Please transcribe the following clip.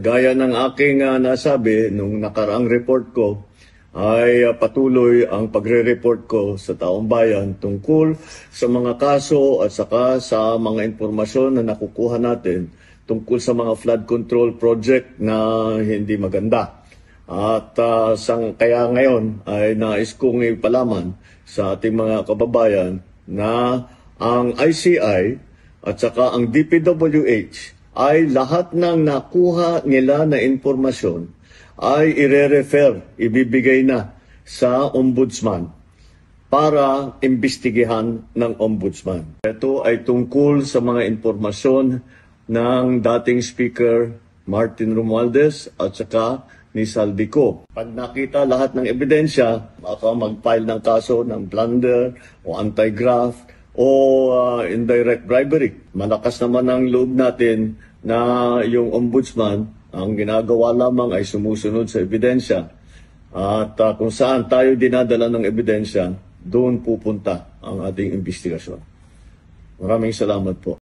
Gaya ng aking nasabi nung nakaraang report ko, ay patuloy ang pagre-report ko sa taong bayan tungkol sa mga kaso at saka sa mga impormasyon na nakukuha natin tungkol sa mga flood control project na hindi maganda. At kaya ngayon ay nais kong ipalaman sa ating mga kababayan na ang ICI at saka ang DPWH ay lahat ng nakuha nila na impormasyon ay ire-refer, ibibigay na sa ombudsman para imbestigahan ng ombudsman. Ito ay tungkol sa mga impormasyon ng dating Speaker Martin Romualdez at saka ni Saldico. Pag nakita lahat ng ebidensya, baka mag-file ng kaso ng plunder o anti-graft o indirect bribery. Malakas naman ang loob natin na yung ombudsman, ang ginagawa lamang ay sumusunod sa ebidensya. At kung saan tayo dinadala ng ebidensya, doon pupunta ang ating investigasyon. Maraming salamat po.